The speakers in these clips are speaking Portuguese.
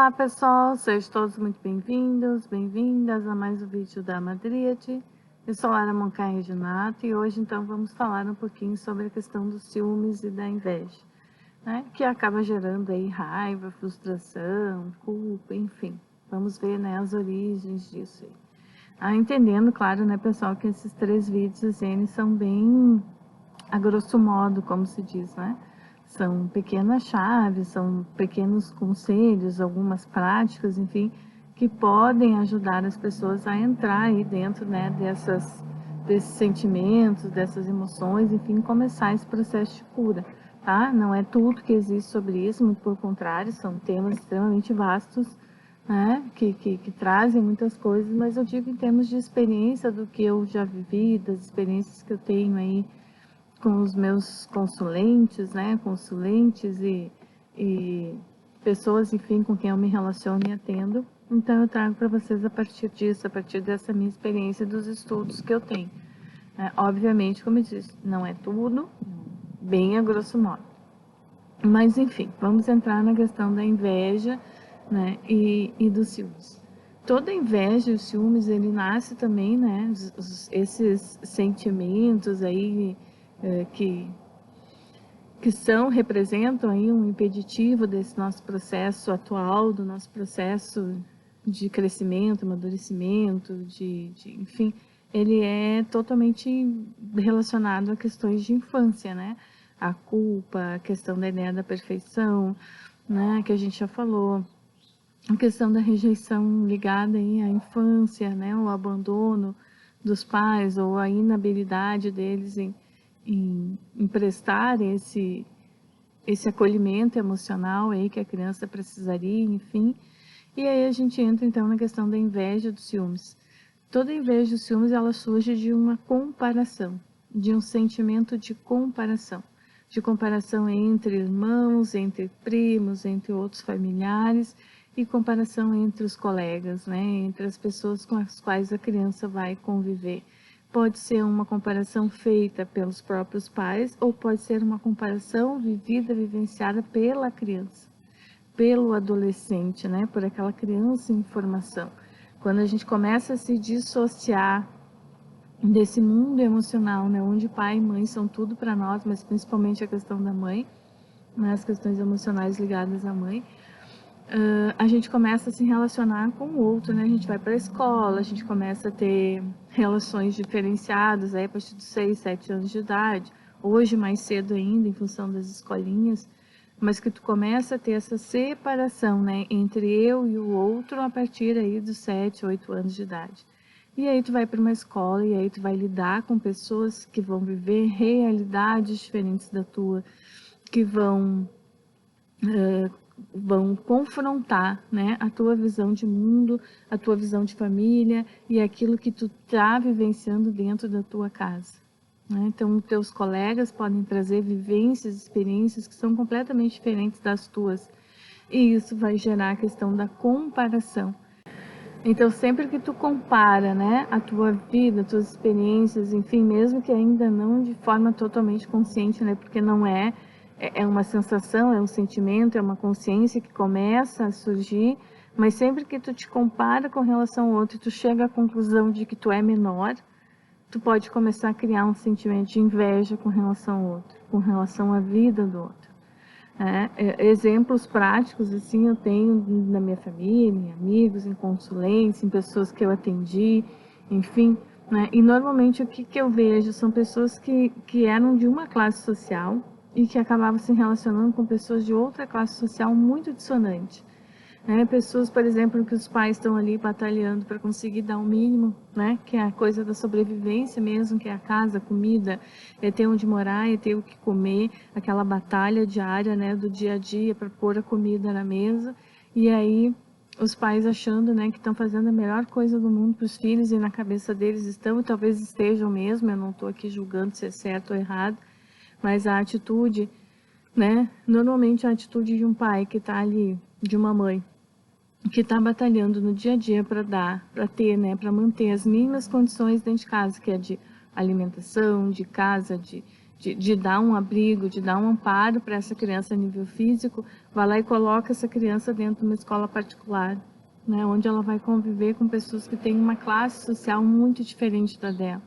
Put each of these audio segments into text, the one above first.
Olá pessoal, sejam todos muito bem-vindos, bem-vindas a mais um vídeo da Madríade. Eu sou Lara Moncaia Reginato e hoje então vamos falar um pouquinho sobre a questão dos ciúmes e da inveja, né? Que acaba gerando aí raiva, frustração, culpa, enfim. Vamos ver, né, as origens disso aí. Entendendo, claro, né, pessoal, que esses 3 vídeos assim, são bem a grosso modo, como se diz, né? São pequenas chaves, são pequenos conselhos, algumas práticas, enfim, que podem ajudar as pessoas a entrar aí dentro, né, desses sentimentos, dessas emoções, enfim, começar esse processo de cura, tá? Não é tudo que existe sobre isso, muito pelo contrário, são temas extremamente vastos, né, que trazem muitas coisas, mas eu digo em termos de experiência do que eu já vivi, das experiências que eu tenho aí com os meus consulentes, né, e pessoas, enfim, com quem eu me relaciono e atendo. Então eu trago para vocês a partir disso, a partir dessa minha experiência dos estudos que eu tenho. Obviamente, como eu disse, não é tudo, bem a grosso modo. Mas enfim, vamos entrar na questão da inveja, né, e dos ciúmes. Toda inveja e os ciúmes, ele nasce também, né, esses sentimentos aí que representam aí um impeditivo desse nosso processo atual, do nosso processo de crescimento, amadurecimento, enfim, ele é totalmente relacionado a questões de infância, né? A culpa, a questão da ideia da perfeição, né? Que a gente já falou, a questão da rejeição ligada aí à infância, né? O abandono dos pais ou a inabilidade deles em prestar esse acolhimento emocional aí que a criança precisaria, enfim. E aí a gente entra então na questão da inveja dos ciúmes. Toda inveja dos ciúmes, ela surge de uma comparação, de um sentimento de comparação entre irmãos, entre primos, entre outros familiares e comparação entre os colegas, né, entre as pessoas com as quais a criança vai conviver. Pode ser uma comparação feita pelos próprios pais ou pode ser uma comparação vivida, vivenciada pela criança, pelo adolescente, né, por aquela criança em formação. Quando a gente começa a se dissociar desse mundo emocional, né, onde pai e mãe são tudo para nós, mas principalmente a questão da mãe, né, as questões emocionais ligadas à mãe, a gente começa a se relacionar com o outro, né? A gente vai para a escola, a gente começa a ter relações diferenciadas aí a partir dos 6, 7 anos de idade, hoje mais cedo ainda, em função das escolinhas, mas que tu começa a ter essa separação, né, entre eu e o outro a partir aí dos 7, 8 anos de idade. E aí tu vai para uma escola e aí tu vai lidar com pessoas que vão viver realidades diferentes da tua, que vão confrontar, né, a tua visão de mundo, a tua visão de família e aquilo que tu está vivenciando dentro da tua casa, né? Então, teus colegas podem trazer vivências, experiências que são completamente diferentes das tuas, e isso vai gerar a questão da comparação. Então, sempre que tu compara, né, a tua vida, as tuas experiências, enfim, mesmo que ainda não de forma totalmente consciente, né, porque não é uma sensação, é um sentimento, é uma consciência que começa a surgir, mas sempre que tu te compara com relação ao outro e tu chega à conclusão de que tu é menor, tu pode começar a criar um sentimento de inveja com relação ao outro, com relação à vida do outro. Exemplos práticos, assim, eu tenho na minha família, em amigos, em consulentes, em pessoas que eu atendi, enfim, né? E normalmente o que eu vejo são pessoas que eram de uma classe social e que acabavam se relacionando com pessoas de outra classe social muito dissonante. Pessoas, por exemplo, que os pais estão ali batalhando para conseguir dar o mínimo, né? Que é a coisa da sobrevivência mesmo, que é a casa, a comida, é ter onde morar, é ter o que comer, aquela batalha diária, né, do dia a dia para pôr a comida na mesa. E aí os pais achando, né, que estão fazendo a melhor coisa do mundo para os filhos e na cabeça deles estão e talvez estejam mesmo. Eu não estou aqui julgando se é certo ou errado, mas a atitude, né, normalmente a atitude de um pai que está ali, de uma mãe que está batalhando no dia a dia para ter, né, para manter as mínimas condições dentro de casa, que é de alimentação, de casa, de dar um abrigo, de dar um amparo para essa criança a nível físico, vai lá e coloca essa criança dentro de uma escola particular, né, onde ela vai conviver com pessoas que têm uma classe social muito diferente da dela.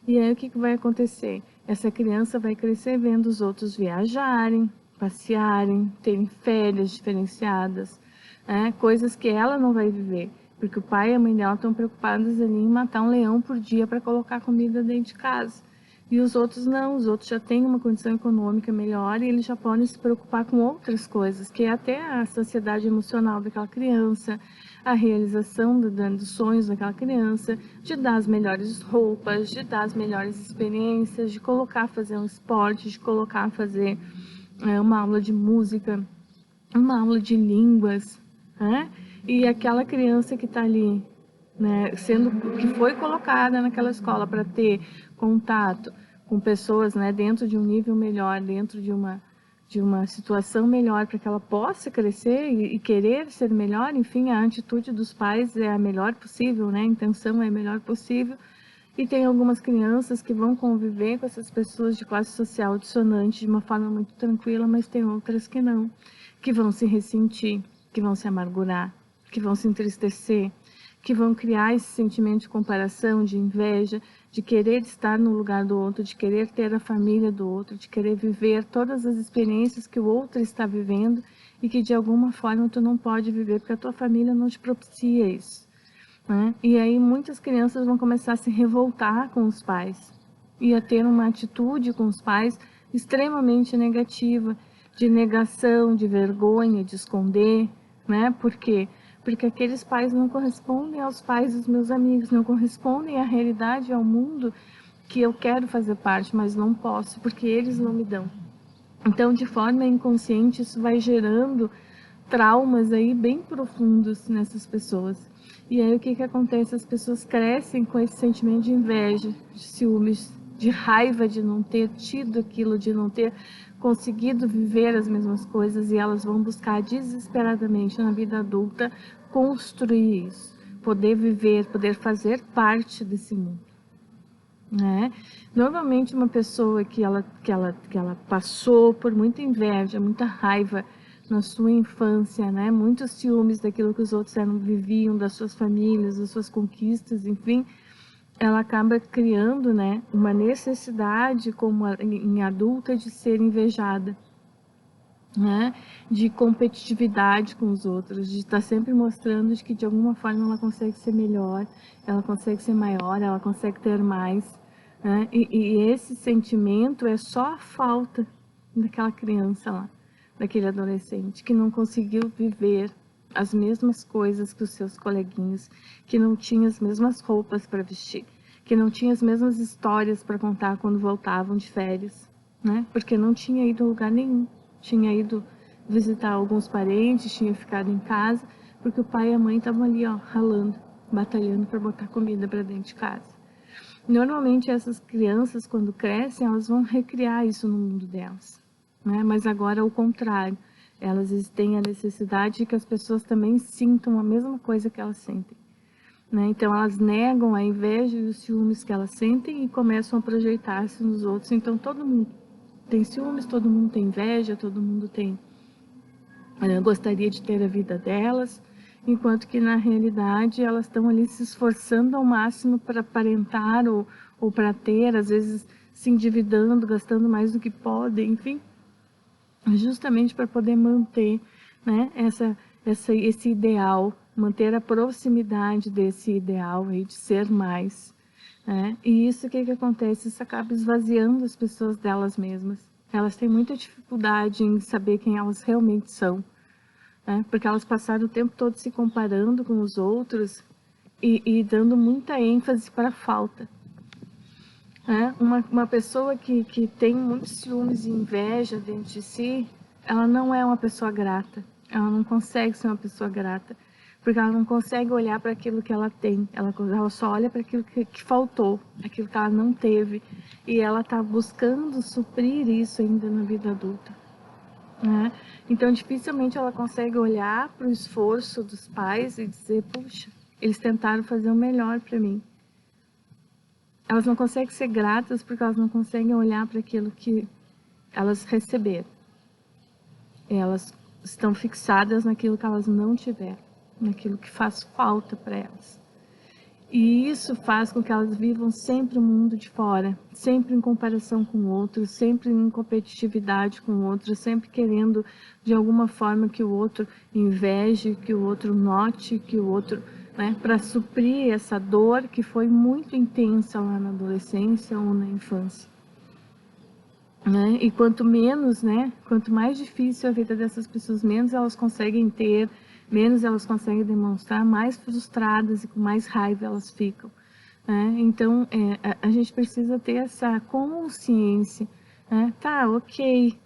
E aí o que vai acontecer? Essa criança vai crescer vendo os outros viajarem, passearem, terem férias diferenciadas, né? Coisas que ela não vai viver, porque o pai e a mãe dela estão preocupados ali em matar um leão por dia para colocar comida dentro de casa. E os outros não, os outros já têm uma condição econômica melhor e eles já podem se preocupar com outras coisas, que é até a sociedade emocional daquela criança, a realização dos sonhos daquela criança, de dar as melhores roupas, de dar as melhores experiências, de colocar a fazer um esporte, de colocar a fazer uma aula de música, uma aula de línguas, né? E aquela criança que está ali, né, que foi colocada naquela escola para ter contato com pessoas, né, dentro de um nível melhor, dentro de uma situação melhor, para que ela possa crescer e querer ser melhor. Enfim, a atitude dos pais é a melhor possível, né? A intenção é a melhor possível. E tem algumas crianças que vão conviver com essas pessoas de classe social dissonante de uma forma muito tranquila, mas tem outras que não, que vão se ressentir, que vão se amargurar, que vão se entristecer, que vão criar esse sentimento de comparação, de inveja, de querer estar no lugar do outro, de querer ter a família do outro, de querer viver todas as experiências que o outro está vivendo e que de alguma forma tu não pode viver porque a tua família não te propicia isso, né? E aí muitas crianças vão começar a se revoltar com os pais e a ter uma atitude com os pais extremamente negativa, de negação, de vergonha, de esconder, né? Por quê? Porque aqueles pais não correspondem aos pais dos meus amigos, não correspondem à realidade, ao mundo que eu quero fazer parte, mas não posso, porque eles não me dão. Então, de forma inconsciente, isso vai gerando traumas aí bem profundos nessas pessoas. E aí o que acontece? As pessoas crescem com esse sentimento de inveja, de ciúmes, de raiva de não ter tido aquilo, de não ter conseguido viver as mesmas coisas, e elas vão buscar desesperadamente na vida adulta construir isso, poder viver, poder fazer parte desse mundo, né? Normalmente uma pessoa que ela passou por muita inveja, muita raiva na sua infância, né? Muitos ciúmes daquilo que os outros viviam, das suas famílias, das suas conquistas, enfim, ela acaba criando, né, uma necessidade como em adulta de ser invejada, né, de competitividade com os outros, de estar sempre mostrando de que de alguma forma ela consegue ser melhor, ela consegue ser maior, ela consegue ter mais, né? E esse sentimento é só a falta daquela criança lá, daquele adolescente que não conseguiu viver as mesmas coisas que os seus coleguinhas, que não tinha as mesmas roupas para vestir, que não tinha as mesmas histórias para contar quando voltavam de férias, né? Porque não tinha ido a lugar nenhum, tinha ido visitar alguns parentes, tinha ficado em casa, porque o pai e a mãe estavam ali, ó, ralando, batalhando para botar comida para dentro de casa. Normalmente essas crianças, quando crescem, elas vão recriar isso no mundo delas, né? Mas agora é o contrário. Elas têm a necessidade de que as pessoas também sintam a mesma coisa que elas sentem, né? Então elas negam a inveja e os ciúmes que elas sentem e começam a projetar-se nos outros. Então todo mundo tem ciúmes, todo mundo tem inveja, todo mundo gostaria de ter a vida delas, enquanto que na realidade elas estão ali se esforçando ao máximo para aparentar ou para ter, às vezes se endividando, gastando mais do que podem, enfim, justamente para poder manter, né, esse ideal, manter a proximidade desse ideal aí de ser mais, né? E isso, o que acontece? Isso acaba esvaziando as pessoas delas mesmas. Elas têm muita dificuldade em saber quem elas realmente são, né? Porque elas passaram o tempo todo se comparando com os outros e dando muita ênfase para a falta. Uma pessoa que tem muitos ciúmes e inveja dentro de si, ela não é uma pessoa grata, ela não consegue ser uma pessoa grata, porque ela não consegue olhar para aquilo que ela tem, ela só olha para aquilo que faltou, aquilo que ela não teve, e ela está buscando suprir isso ainda na vida adulta, né? Então dificilmente ela consegue olhar para o esforço dos pais e dizer, puxa, eles tentaram fazer o melhor para mim. elas não conseguem ser gratas porque elas não conseguem olhar para aquilo que elas receberam. Elas estão fixadas naquilo que elas não tiveram, naquilo que faz falta para elas. E isso faz com que elas vivam sempre o mundo de fora, sempre em comparação com o outro, sempre em competitividade com o outro, sempre querendo de alguma forma que o outro inveje, que o outro note, que o outro, né, para suprir essa dor que foi muito intensa lá na adolescência ou na infância. Né? E quanto menos, né, quanto mais difícil a vida dessas pessoas, menos elas conseguem ter, menos elas conseguem demonstrar, mais frustradas e com mais raiva elas ficam. Né? Então, a gente precisa ter essa consciência. Né? Tá, ok,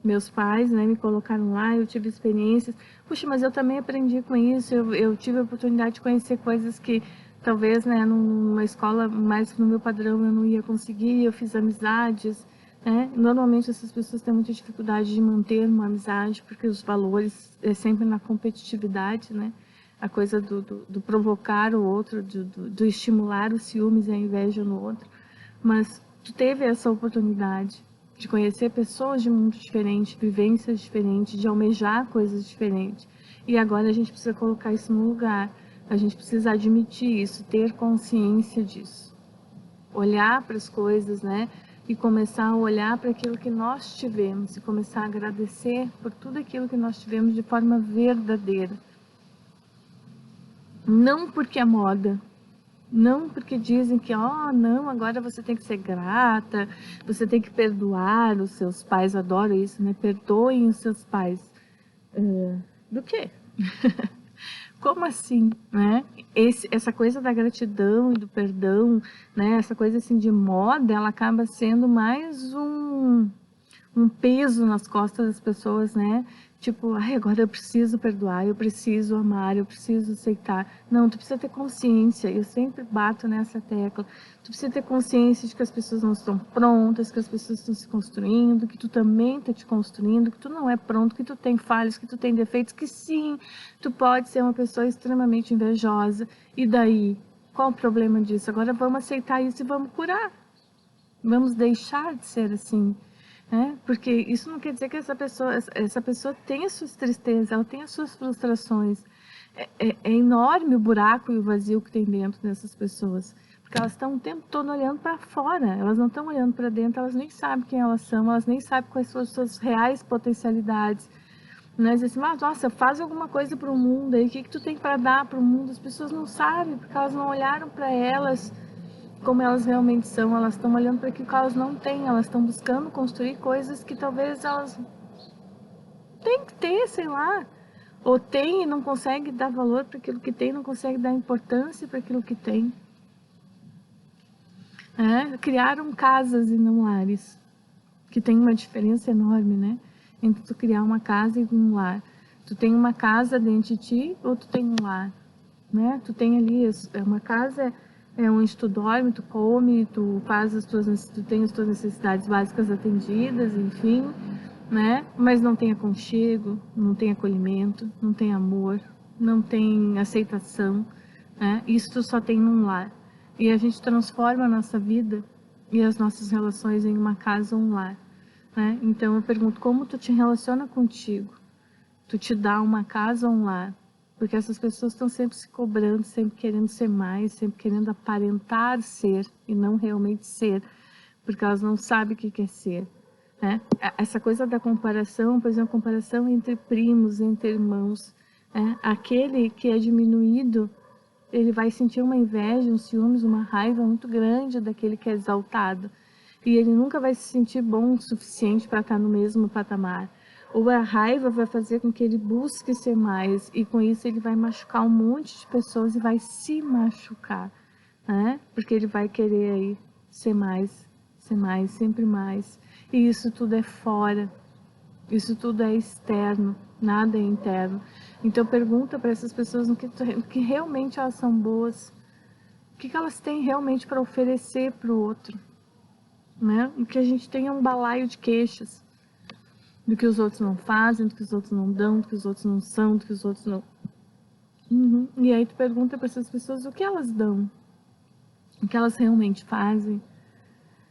meus pais, né, me colocaram lá, eu tive experiências. Puxa, mas eu também aprendi com isso, eu tive a oportunidade de conhecer coisas que talvez, né, numa escola mais no meu padrão eu não ia conseguir, eu fiz amizades. Né? Normalmente essas pessoas têm muita dificuldade de manter uma amizade, porque os valores é sempre na competitividade, né? A coisa do provocar o outro, do estimular os ciúmes e a inveja no outro. Mas tu teve essa oportunidade de conhecer pessoas de mundo diferente, vivências diferentes, de almejar coisas diferentes. E agora a gente precisa colocar isso no lugar. A gente precisa admitir isso, ter consciência disso. Olhar para as coisas, né? E começar a olhar para aquilo que nós tivemos e começar a agradecer por tudo aquilo que nós tivemos de forma verdadeira. Não porque é moda, não porque dizem que, não, agora você tem que ser grata, você tem que perdoar os seus pais, adoro isso, né? Perdoem os seus pais. Do quê? Como assim, né? Essa coisa da gratidão e do perdão, né? Essa coisa assim de moda, ela acaba sendo mais um peso nas costas das pessoas, né? Tipo, agora eu preciso perdoar, eu preciso amar, eu preciso aceitar. Não, tu precisa ter consciência, eu sempre bato nessa tecla. Tu precisa ter consciência de que as pessoas não estão prontas, que as pessoas estão se construindo, que tu também está te construindo, que tu não é pronto, que tu tem falhas, que tu tem defeitos, que sim, tu pode ser uma pessoa extremamente invejosa. E daí? Qual o problema disso? Agora vamos aceitar isso e vamos curar. Vamos deixar de ser assim. Porque isso não quer dizer que essa pessoa tenha suas tristezas, ela tem as suas frustrações. É enorme o buraco e o vazio que tem dentro dessas pessoas, porque elas estão o tempo todo olhando para fora, elas não estão olhando para dentro, elas nem sabem quem elas são, elas nem sabem quais são as suas reais potencialidades. Né? Dizem assim, nossa, faz alguma coisa para o mundo aí, o que tu tem para dar para o mundo? As pessoas não sabem, porque elas não olharam para elas como elas realmente são, elas estão olhando para aquilo que elas não têm, elas estão buscando construir coisas que talvez elas têm que ter, sei lá, ou tem e não consegue dar valor para aquilo que tem, não consegue dar importância para aquilo que tem. Criaram casas e não lares, que tem uma diferença enorme, né? Entre tu criar uma casa e um lar. Tu tem uma casa dentro de ti ou tu tem um lar, né? Tu tem ali, uma casa onde tu dorme, tu come, tu tem as tuas necessidades básicas atendidas, enfim, né? Mas não tem aconchego, não tem acolhimento, não tem amor, não tem aceitação, né? Isso tu só tem num lar. E a gente transforma a nossa vida e as nossas relações em uma casa ou um lar, né? Então eu pergunto, como tu te relaciona contigo? Tu te dá uma casa ou um lar? Porque essas pessoas estão sempre se cobrando, sempre querendo ser mais, sempre querendo aparentar ser e não realmente ser, porque elas não sabem o que quer ser. Né? Essa coisa da comparação, por exemplo, a comparação entre primos, entre irmãos. Aquele que é diminuído, ele vai sentir uma inveja, um ciúmes, uma raiva muito grande daquele que é exaltado. E ele nunca vai se sentir bom o suficiente para estar no mesmo patamar. Ou a raiva vai fazer com que ele busque ser mais, e com isso ele vai machucar um monte de pessoas e vai se machucar, né? Porque ele vai querer aí ser mais, sempre mais. E isso tudo é fora, isso tudo é externo, nada é interno. Então pergunta para essas pessoas no que realmente elas são boas, o que elas têm realmente para oferecer para o outro, né? O que a gente tem é um balaio de queixas do que os outros não fazem, do que os outros não dão, do que os outros não são, do que os outros não... E aí tu pergunta para essas pessoas o que elas dão, o que elas realmente fazem.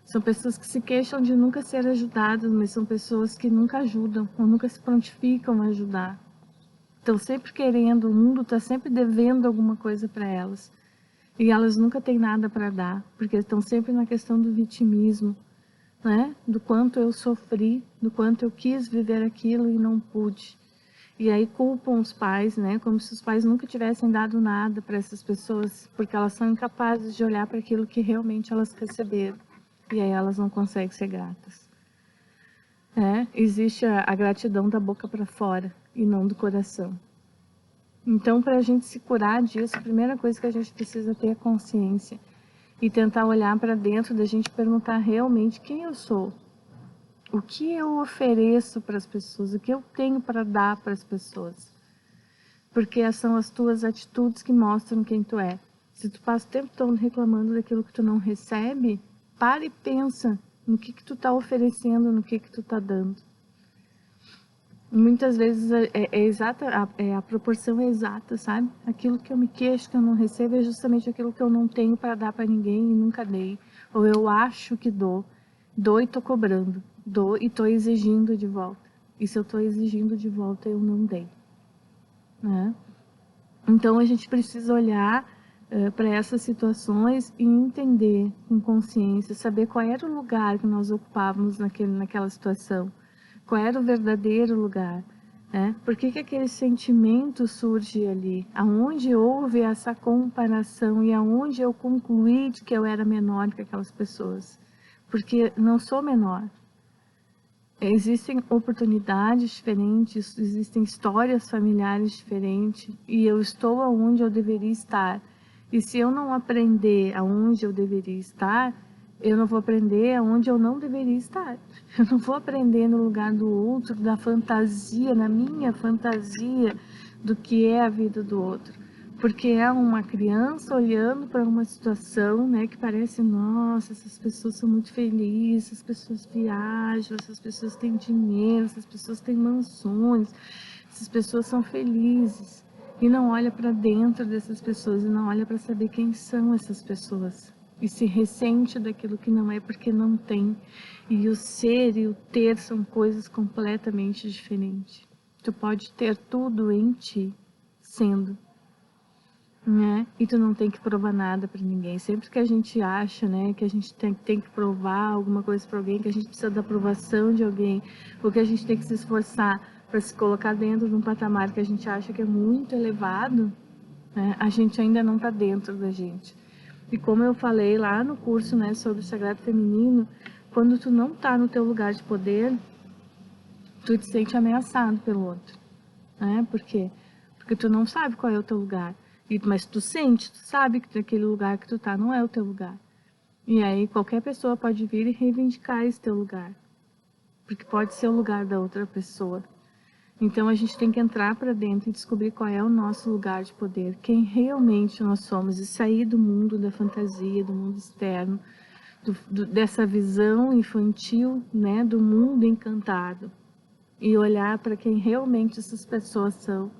São pessoas que se queixam de nunca ser ajudadas, mas são pessoas que nunca ajudam, ou nunca se prontificam a ajudar. Estão sempre querendo, o mundo está sempre devendo alguma coisa para elas. E elas nunca têm nada para dar, porque estão sempre na questão do vitimismo, né? Do quanto eu sofri, do quanto eu quis viver aquilo e não pude. E aí culpam os pais, né? Como se os pais nunca tivessem dado nada para essas pessoas, porque elas são incapazes de olhar para aquilo que realmente elas receberam. E aí elas não conseguem ser gratas. Existe a gratidão da boca para fora e não do coração. Então, para a gente se curar disso, a primeira coisa que a gente precisa ter é consciência e tentar olhar para dentro da gente e perguntar realmente quem eu sou, o que eu ofereço para as pessoas, o que eu tenho para dar para as pessoas. Porque são as tuas atitudes que mostram quem tu é. Se tu passa o tempo todo reclamando daquilo que tu não recebe, para e pensa no que tu está oferecendo, no que tu está dando. Muitas vezes a proporção é exata, sabe? Aquilo que eu me queixo que eu não recebo é justamente aquilo que eu não tenho para dar para ninguém e nunca dei. Ou eu acho que dou e tô cobrando, dou e tô exigindo de volta. E se eu tô exigindo de volta, eu não dei, né? Então a gente precisa olhar para essas situações e entender com consciência, saber qual era o lugar que nós ocupávamos naquela situação. Qual era o verdadeiro lugar, né? Por que aquele sentimento surge ali? Aonde houve essa comparação e aonde eu concluí de que eu era menor que aquelas pessoas? Porque não sou menor. Existem oportunidades diferentes, existem histórias familiares diferentes e eu estou aonde eu deveria estar. E se eu não aprender aonde eu deveria estar, eu não vou aprender aonde eu não deveria estar. Eu não vou aprender no lugar do outro, da fantasia, na minha fantasia do que é a vida do outro. Porque é uma criança olhando para uma situação, né, que parece, nossa, essas pessoas são muito felizes, essas pessoas viajam, essas pessoas têm dinheiro, essas pessoas têm mansões, essas pessoas são felizes. E não olha para dentro dessas pessoas e não olha para saber quem são essas pessoas. E se ressente daquilo que não é porque não tem. E o ser e o ter são coisas completamente diferentes. Tu pode ter tudo em ti, sendo, né? E tu não tem que provar nada para ninguém. Sempre que a gente acha, né, que a gente tem que provar alguma coisa para alguém, que a gente precisa da aprovação de alguém, ou que a gente tem que se esforçar para se colocar dentro de um patamar que a gente acha que é muito elevado, né, a gente ainda não está dentro da gente. E como eu falei lá no curso, né, sobre o sagrado feminino, quando tu não tá no teu lugar de poder, tu te sente ameaçado pelo outro, né? Por quê? Porque tu não sabe qual é o teu lugar. Mas tu sente, tu sabe que aquele lugar que tu tá não é o teu lugar. E aí qualquer pessoa pode vir e reivindicar esse teu lugar. Porque pode ser o lugar da outra pessoa. Então a gente tem que entrar para dentro e descobrir qual é o nosso lugar de poder, quem realmente nós somos, e sair do mundo da fantasia, do mundo externo, dessa visão infantil, né, do mundo encantado, e olhar para quem realmente essas pessoas são,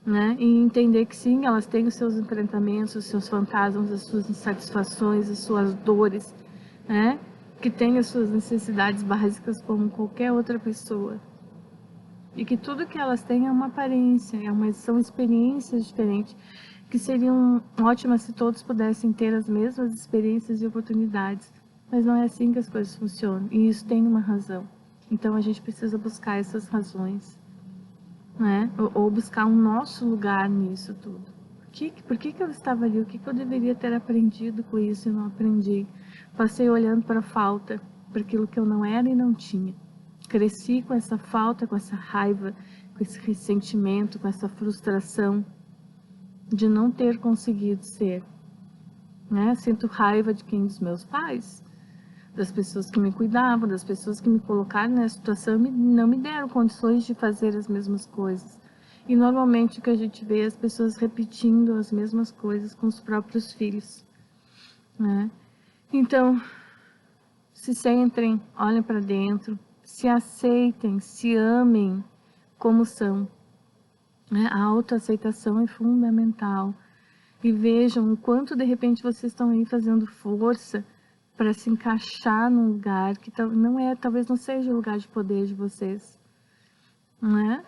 né, e entender que sim, elas têm os seus enfrentamentos, os seus fantasmas, as suas insatisfações, as suas dores, né, que têm as suas necessidades básicas como qualquer outra pessoa. E que tudo que elas têm é uma aparência, são experiências diferentes, que seriam ótimas se todos pudessem ter as mesmas experiências e oportunidades. Mas não é assim que as coisas funcionam, e isso tem uma razão. Então a gente precisa buscar essas razões, né? Ou buscar um nosso lugar nisso tudo. Por que eu estava ali? O que eu deveria ter aprendido com isso e não aprendi? Passei olhando para a falta, para aquilo que eu não era e não tinha. Cresci com essa falta, com essa raiva, com esse ressentimento, com essa frustração de não ter conseguido ser, né? Sinto raiva de quem? Dos meus pais, das pessoas que me cuidavam, das pessoas que me colocaram nessa situação e não me deram condições de fazer as mesmas coisas. E normalmente o que a gente vê é as pessoas repetindo as mesmas coisas com os próprios filhos, né? Então, se centrem, olhem para dentro, se aceitem, se amem como são, né? A autoaceitação é fundamental. e vejam o quanto de repente vocês estão aí fazendo força para se encaixar num lugar que não é, talvez não seja o lugar de poder de vocês, não é?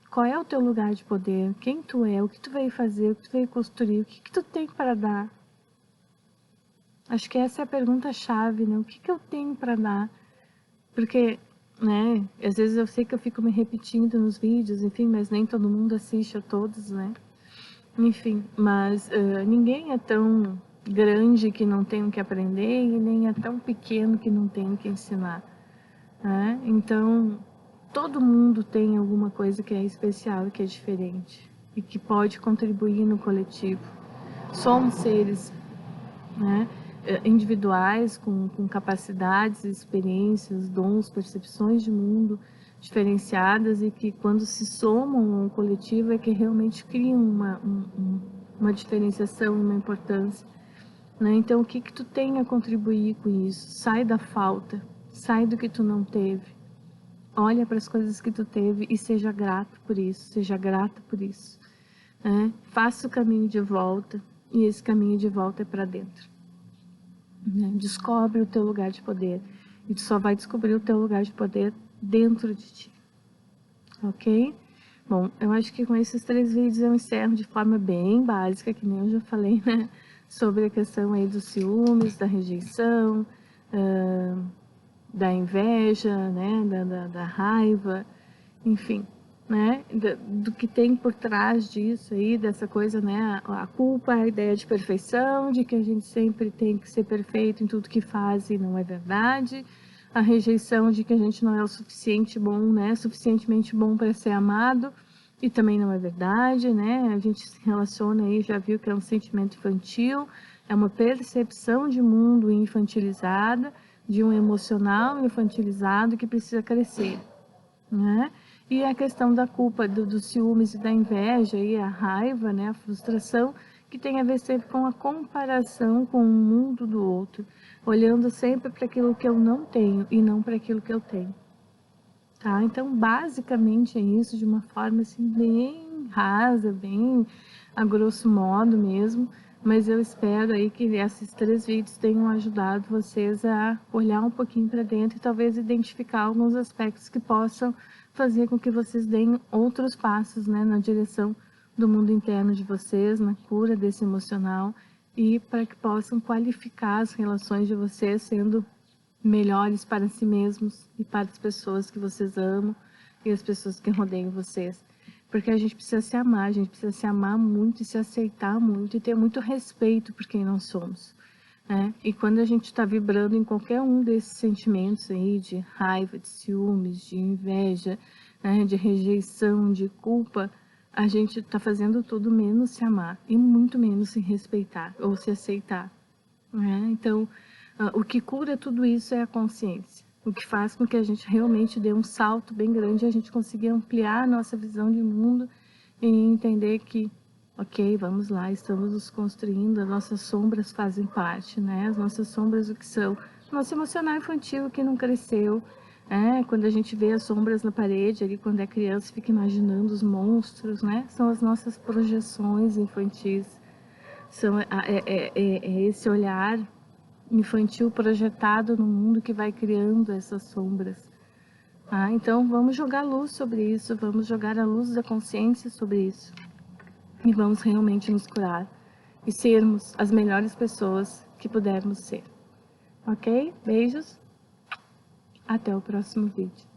Qual é o teu lugar de poder? Quem tu é? O que tu veio fazer? O que tu veio construir? O que que tu tem para dar? Acho que essa é a pergunta-chave, né? O que que eu tenho para dar? Porque, né, às vezes eu sei que eu fico me repetindo nos vídeos, enfim, mas nem todo mundo assiste a todos, né? Enfim, mas ninguém é tão grande que não tem o que aprender e nem é tão pequeno que não tem o que ensinar, né? Então, todo mundo tem alguma coisa que é especial e que é diferente e que pode contribuir no coletivo. Somos seres, né, individuais com capacidades, experiências, dons, percepções de mundo diferenciadas e que quando se somam ao coletivo é que realmente criam uma diferenciação, uma importância, né? Então o que que tu tem a contribuir com isso? Sai da falta, sai do que tu não teve, olha para as coisas que tu teve e seja grato por isso, seja grata por isso, né? Faça o caminho de volta e esse caminho de volta é para dentro, né? Descobre o teu lugar de poder e tu só vai descobrir o teu lugar de poder dentro de ti, ok? Bom, eu acho que com esses 3 vídeos eu encerro de forma bem básica, que nem eu já falei, né? Sobre a questão aí dos ciúmes, da rejeição, da inveja, né? Da raiva, enfim, né? Do que tem por trás disso aí, dessa coisa, né? A culpa, a ideia de perfeição, de que a gente sempre tem que ser perfeito em tudo que faz e não é verdade. A rejeição de que a gente não é o suficiente bom, né? Suficientemente bom para ser amado e também não é verdade, né? A gente se relaciona aí, já viu que é um sentimento infantil, é uma percepção de mundo infantilizada, de um emocional infantilizado que precisa crescer, né? E a questão da culpa, dos ciúmes e da inveja e a raiva, né? A frustração, que tem a ver sempre com a comparação com o mundo do outro, olhando sempre para aquilo que eu não tenho e não para aquilo que eu tenho, tá? Então, basicamente é isso, de uma forma assim bem rasa, bem a grosso modo mesmo, mas eu espero aí que esses 3 vídeos tenham ajudado vocês a olhar um pouquinho para dentro e talvez identificar alguns aspectos que possam fazer com que vocês deem outros passos, né, na direção do mundo interno de vocês, na cura desse emocional e para que possam qualificar as relações de vocês sendo melhores para si mesmos e para as pessoas que vocês amam e as pessoas que rodeiam vocês. Porque a gente precisa se amar, a gente precisa se amar muito e se aceitar muito e ter muito respeito por quem nós somos, né? E quando a gente está vibrando em qualquer um desses sentimentos aí, de raiva, de ciúmes, de inveja, né, de rejeição, de culpa, a gente está fazendo tudo menos se amar e muito menos se respeitar ou se aceitar, né? Então, o que cura tudo isso é a consciência. O que faz com que a gente realmente dê um salto bem grande e a gente consiga ampliar a nossa visão de mundo e entender que, ok, vamos lá, estamos nos construindo, as nossas sombras fazem parte, né? As nossas sombras o que são? Nosso emocional infantil que não cresceu, quando a gente vê as sombras na parede, ali quando é criança, fica imaginando os monstros, né? São as nossas projeções infantis. É esse olhar infantil projetado no mundo que vai criando essas sombras. Então vamos jogar luz sobre isso, vamos jogar a luz da consciência sobre isso. E vamos realmente nos curar e sermos as melhores pessoas que pudermos ser. Ok? Beijos. Até o próximo vídeo.